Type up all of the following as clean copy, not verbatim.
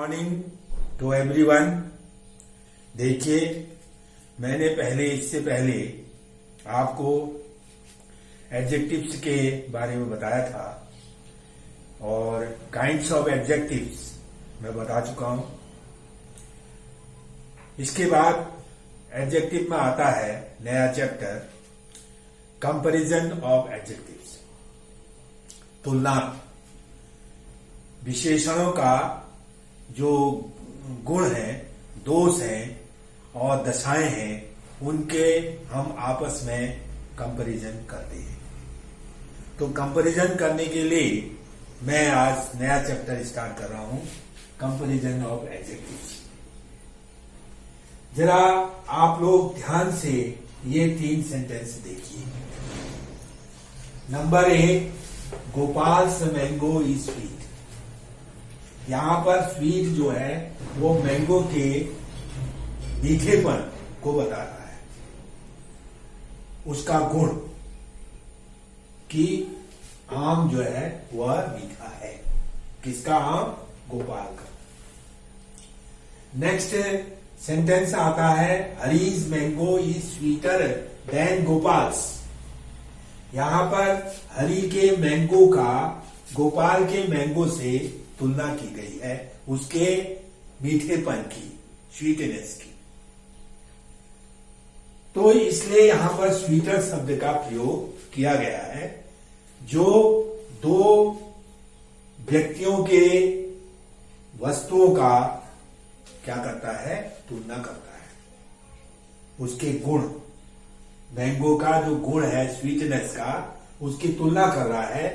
Morning to everyone. देखिए, मैंने इससे पहले आपको एडजेक्टिव्स के बारे में बताया था और काइंड्स ऑफ एडजेक्टिव्स मैं बता चुका हूं। इसके बाद एडजेक्टिव में आता है नया चैप्टर, कंपैरिजन ऑफ एडजेक्टिव्स, तुलना। विशेषणों का जो गुण हैं, दोष हैं और दशाएं हैं, उनके हम आपस में कंपैरिजन करते हैं। तो कंपैरिजन करने के लिए मैं आज नया चैप्टर स्टार्ट कर रहा हूं, कंपैरिजन ऑफ एडजेक्टिव्स। जरा आप लोग ध्यान से ये 3 सेंटेंस देखिए। Number 1, गोपाल्स mango is sweet. यहां पर स्वीट जो है वो मैंगो के मीठेपन को बता रहा है, उसका गुण कि आम जो है वह मीठा है। किसका आम? गोपाल का। नेक्स्ट सेंटेंस आता है, Hari's mango is sweeter than Gopal's. यहां पर हरी के मैंगो का गोपाल के मैंगो से तुलना की गई है, उसके मीठेपन की, स्वीटनेस की। तो इसलिए यहां पर स्वीटर शब्द का प्रयोग किया गया है, जो दो व्यक्तियों के वस्तुओं का क्या करता है? तुलना करता है। उसके गुण, मैंगो का जो गुण है स्वीटनेस का, उसकी तुलना कर रहा है।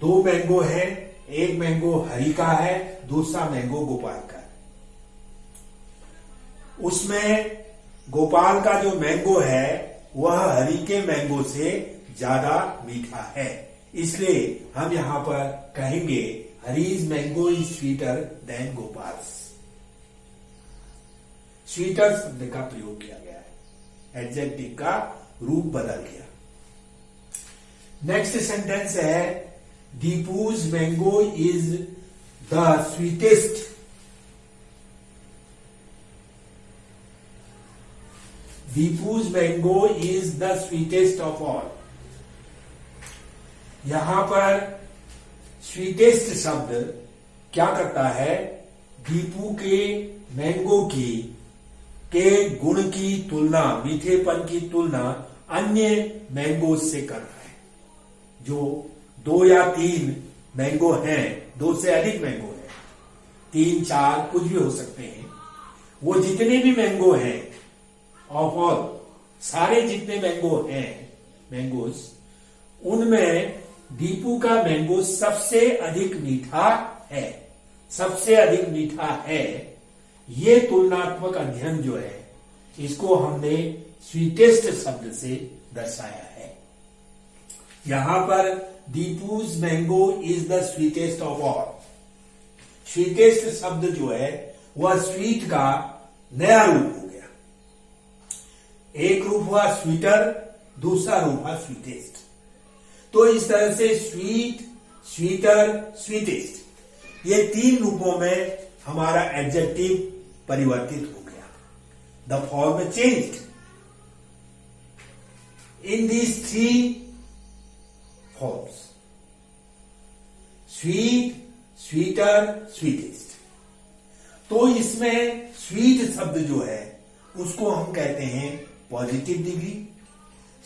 2 मैंगो है, एक मैंगो हरी का है, दूसरा मैंगो गोपाल का है। उसमें गोपाल का जो मैंगो है वह हरी के मैंगो से ज्यादा मीठा है, इसलिए हम यहां पर कहेंगे Hari's mango is sweeter than Gopal's. Sweeter शब्द का प्रयोग किया गया है, एडजेक्टिव का रूप बदल गया। नेक्स्ट सेंटेंस है, Deepu's mango is the sweetest. Deepu's mango is the sweetest of all. यहां पर स्वीटेस्ट शब्द क्या करता है? दीपू के मैंगो के गुण की तुलना, मीठेपन की तुलना अन्य मैंगो से कर रहा है। जो 2 या 3 मैंगो हैं, 2 से अधिक मैंगो हैं, 3, 4 कुछ भी हो सकते हैं, वो जितने भी मैंगो हैं ऑफ ऑल, सारे जितने मैंगो हैं, मैंगोज, उनमें दीपू का मैंगो सबसे अधिक मीठा है। सबसे अधिक मीठा है, ये तुलनात्मक अध्ययन जो है, इसको हमने स्वीटेस्ट शब्द से दर्शाया है। यहां पर Deepu's mango is the sweetest of all. Sweetest शब्द जो है वह स्वीट का नया रूप हो गया। एक रूप हुआ स्वीटर, दूसरा रूप हुआ स्वीटेस्ट। तो इस तरह से स्वीट, स्वीटर, स्वीटेस्ट, ये 3 रूपों में हमारा एडजेक्टिव परिवर्तित हो गया। The form changed in these 3 forms, sweet, sweeter, sweetest. तो इसमें स्वीट शब्द जो है उसको हम कहते हैं पॉजिटिव डिग्री।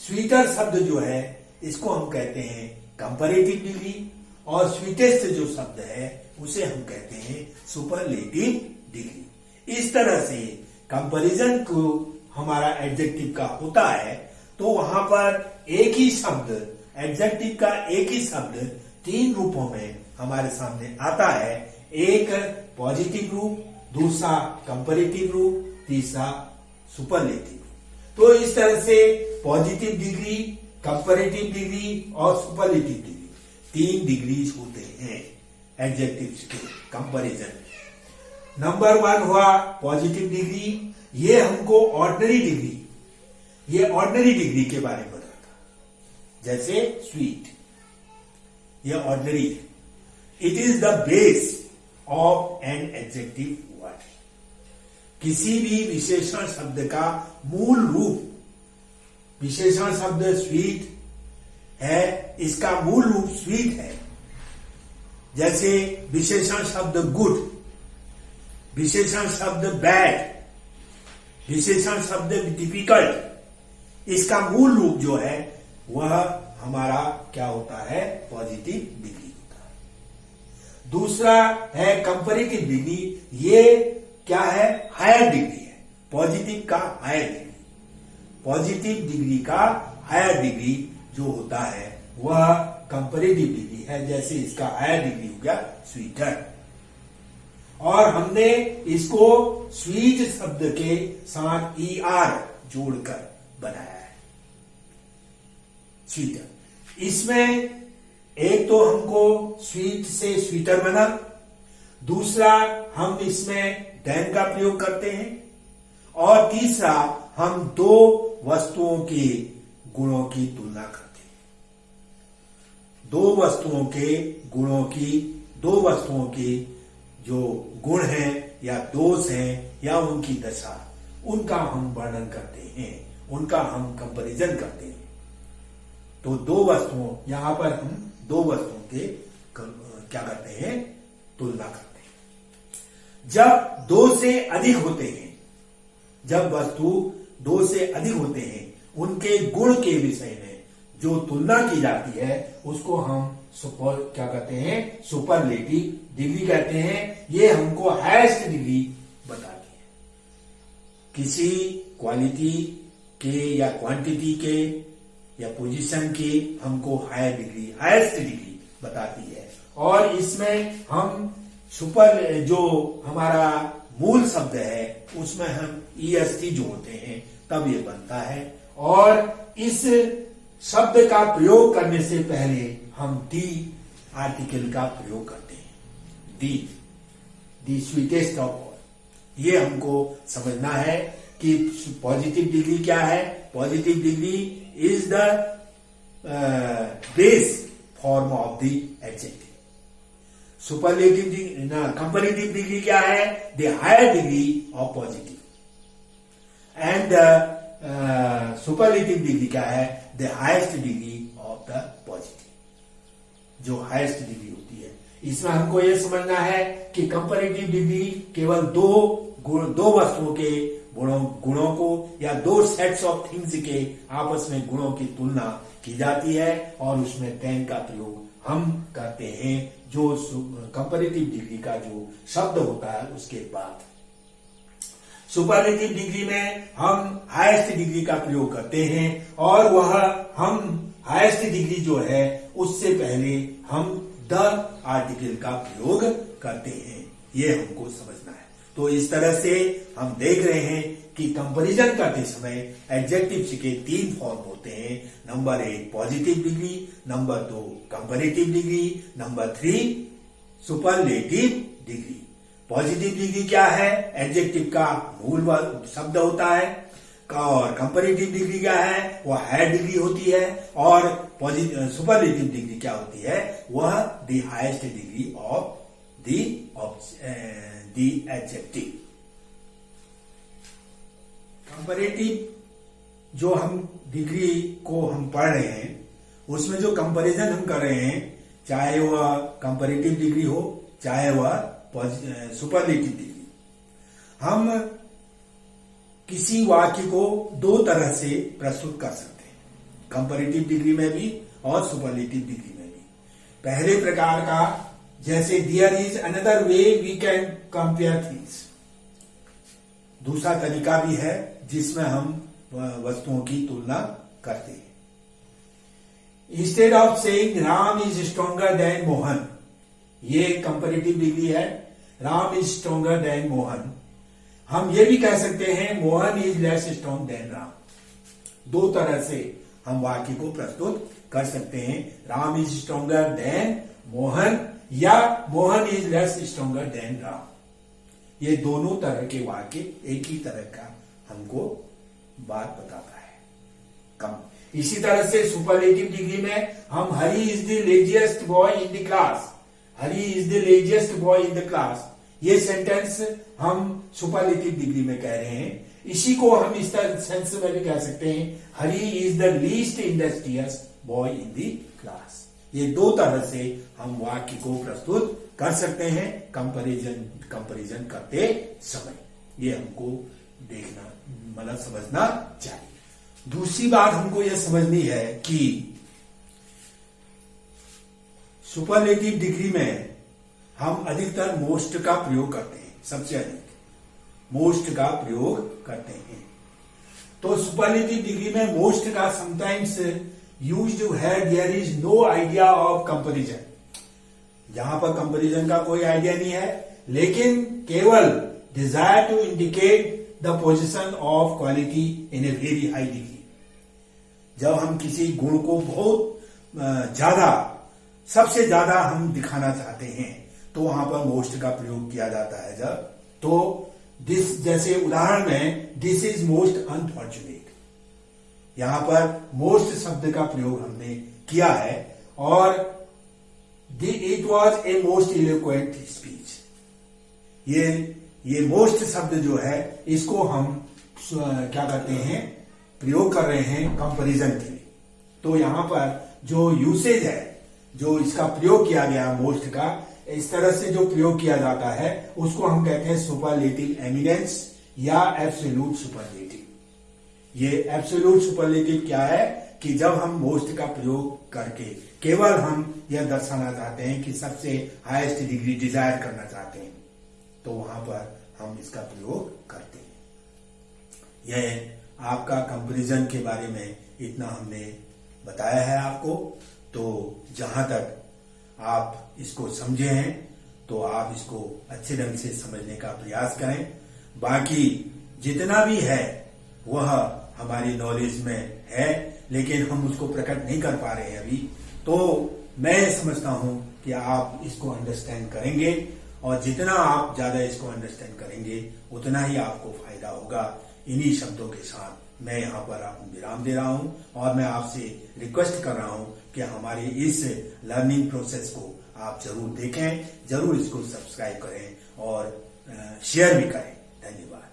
स्वीटर शब्द जो है इसको हम कहते हैं कंपैरेटिव डिग्री, और स्वीटेस्ट जो शब्द है उसे हम कहते हैं सुपरलेटिव डिग्री। इस तरह से कंपैरिजन को हमारा एडजेक्टिव का होता है। तो वहां पर एक ही शब्द, एडजेक्टिव का एक ही शब्द 3 रूपों में हमारे सामने आता है। एक पॉजिटिव रूप, दूसरा कंपैरेटिव रूप, तीसरा सुपरलेटिव। तो इस तरह से पॉजिटिव डिग्री, कंपैरेटिव डिग्री और सुपरलेटिव डिग्री, 3 डिग्रीज होते हैं एडजेक्टिव्स के कंपैरिजन। नंबर 1 हुआ पॉजिटिव डिग्री। ये हमको ऑर्डिनरी डिग्री, ये ऑर्डिनरी डिग्री के बारे में बताता। जैसे स्वीट, ये ऑर्डिनरी है। It is the base of an adjective word. किसी भी विशेषण शब्द का मूल रूप, विशेषण शब्द स्वीट है, इसका मूल रूप स्वीट है। जैसे विशेषण शब्द गुड, विशेषण शब्द बैड, विशेषण शब्द डिफिकल्ट, इसका मूल रूप जो है वह हमारा क्या होता है, पॉजिटिव डिग्री होता है। दूसरा है कंपैरेटिव डिग्री, ये क्या है, हायर डिग्री है। पॉजिटिव का हायर डिग्री, पॉजिटिव डिग्री का हायर डिग्री जो होता है वह कंपैरेटिव डिग्री है। जैसे इसका हायर डिग्री हो गया स्वीटर, और हमने इसको स्वीट शब्द के साथ ER जोड़कर बनाया है, स्वीटर। इसमें एक तो हमको स्वीट से स्वीटर बना, दूसरा हम इसमें देन का प्रयोग करते हैं, और तीसरा हम दो वस्तुओं के गुणों की तुलना करते हैं। दो वस्तुओं के जो गुण हैं या दोष हैं या उनकी दशा, उनका हम वर्णन करते हैं, उनका हम कंपैरिजन करते हैं। तो दो वस्तुओं, यहां पर हम दो वस्तुओं के क्या करते हैं, तुलना करते हैं। जब दो से अधिक होते हैं, जब वस्तु दो से अधिक होते हैं, उनके गुण के विषय में जो तुलना की जाती है उसको हम क्या कहते हैं, सुपरलेटिव डिग्री कहते हैं। ये हमको हाईएस्ट डिग्री बताती है। किसी क्वालिटी के या क्वांटिटी के या पोजीशन की हमको हायर डिग्री, हाईएस्ट डिग्री बताती है। और इसमें हम सुपर, जो हमारा मूल शब्द है उसमें हम EST जोड़ते हैं, तब ये बनता है। और इस शब्द का प्रयोग करने से पहले हम दी आर्टिकल का प्रयोग करते हैं। दी स्वीटेस्ट ऑफ ऑल, ये हमको समझना है कि पॉजिटिव डिग्री क्या है। Positive degree is the base form of the adjective. Superlative degree, comparative degree क्या है, the higher degree of positive. And superlative degree क्या है, the highest degree of the positive, जो हाईएस्ट डिग्री होती है। इसमें हमको यह समझना है कि कंपैरेटिव डिग्री केवल दो वस्तुओं के गुणों को या दो सेट्स ऑफ थिंग्स के आपस में गुणों की तुलना की जाती है, और उसमें देन का प्रयोग हम करते हैं, जो कंपैरेटिव डिग्री का जो शब्द होता है उसके बाद। सुपरलेटिव डिग्री में हम हाईएस्ट डिग्री का प्रयोग करते हैं, और वह हम हाईएस्ट डिग्री जो है उससे पहले हम द आर्टिकल का प्रयोग करते हैं। ये हमको समझना है। तो इस तरह से हम देख रहे हैं कि कंपैरिजन करते समय एडजेक्टिव्स के 3 फॉर्म होते हैं। Number 1 positive degree, number 2 comparative degree, number 3 superlative degree. Positive degree क्या है, एडजेक्टिव का मूल शब्द होता है, और कंपैरेटिव डिग्री क्या है, वह हायर डिग्री होती है, और सुपरलेटिव डिग्री क्या होती है, वह the highest degree of the adjective. Comparative जो हम डिग्री को हम पढ़ रहे हैं, उसमें जो कंपैरिजन हम कर रहे हैं, चाहे वह कंपैरेटिव डिग्री हो चाहे वह सुपरलेटिव डिग्री, हम किसी वाक्य को दो तरह से प्रस्तुत कर सकते हैं, कंपैरेटिव डिग्री में भी और सुपरलेटिव डिग्री में भी। पहले प्रकार का, जैसे there is another way we can compare things, दूसरा तरीका भी है जिसमें हम वस्तुओं की तुलना करते हैं। Instead of saying Ram is stronger than Mohan, ये कंपैरेटिव डिग्री है, Ram is stronger than Mohan. हम ये भी कह सकते हैं Mohan is less strong than Ram. दो तरह से हम वाक्य को प्रस्तुत कर सकते हैं, Ram is stronger than Mohan या Mohan is less stronger than Ram. ये दोनों तरह के वाक्य एक ही तरह का हमको बात बताता है। इसी तरह से सुपरलेटिव डिग्री में हम Hari is the laziest boy in the class, Hari is the laziest boy in the class, ये सेंटेंस हम सुपरलेटिव डिग्री में कह रहे हैं। इसी को हम इस तरह सेंस में भी कह सकते हैं, Hari is the least industrious boy in the class. ये दो तरह से हम वाक्य को प्रस्तुत कर सकते हैं कंपैरिजन करते समय। ये हमको देखना मतलब समझना चाहिए। दूसरी बात हमको यह समझनी है कि सुपरलेटिव डिग्री में हम अधिकतर मोस्ट का प्रयोग करते हैं, सबसे अधिक मोस्ट का प्रयोग करते हैं। तो सुपरलेटिव डिग्री में मोस्ट का समटाइम्स यूज्ड है there is no idea of comparison, जहां पर कंपैरिजन का कोई आइडिया नहीं है, लेकिन केवल desire to indicate the position of quality in a very high degree. जब हम किसी गुण को बहुत ज्यादा, सबसे ज्यादा हम दिखाना चाहते हैं तो वहां पर मोस्ट का प्रयोग किया जाता है। जब तो दिस, जैसे उदाहरण में दिस इज मोस्ट अनफॉर्चुनेट, यहां पर मोस्ट शब्द का प्रयोग हमने किया है और it was a most eloquent speech. ये मोस्ट शब्द जो है इसको हम क्या करते हैं, प्रयोग कर रहे हैं कंपैरिजन के लिए। तो यहां पर जो यूसेज है, जो इसका प्रयोग किया गया मोस्ट का, इस तरह से जो प्रयोग किया जाता है उसको हम कहते हैं सुपरलेटिव एमिनेंस या एब्सोल्यूट सुपरलेटिव। ये एब्सोल्यूट सुपरलेटिव क्या है कि जब हम मोस्ट का प्रयोग करके केवल हम यह दर्शाना चाहते हैं कि सबसे हाईएस्ट डिग्री डिजायर करना चाहते हैं, तो वहां पर हम इसका प्रयोग करते हैं। यह आपका कंपैरिजन के बारे में इतना हमने बताया है आपको। तो जहां तक आप इसको समझे हैं तो आप इसको अच्छे ढंग से समझने का प्रयास करें। बाकी जितना भी है वह हमारी नॉलेज में है, लेकिन हम उसको प्रकट नहीं कर पा रहे हैं अभी। तो मैं समझता हूं कि आप इसको अंडरस्टैंड करेंगे और जितना आप ज्यादा इसको अंडरस्टैंड करेंगे उतना ही आपको फायदा होगा। इन्हीं शब्दों के साथ मैं यहाँ पर आपको विराम दे रहा हूँ और मैं आपसे रिक्वेस्ट कर रहा हूँ कि हमारी इस लर्निंग प्रोसेस को आप जरूर देखें, जरूर इसको सब्सक्राइब करें और शेयर भी करें। धन्यवाद।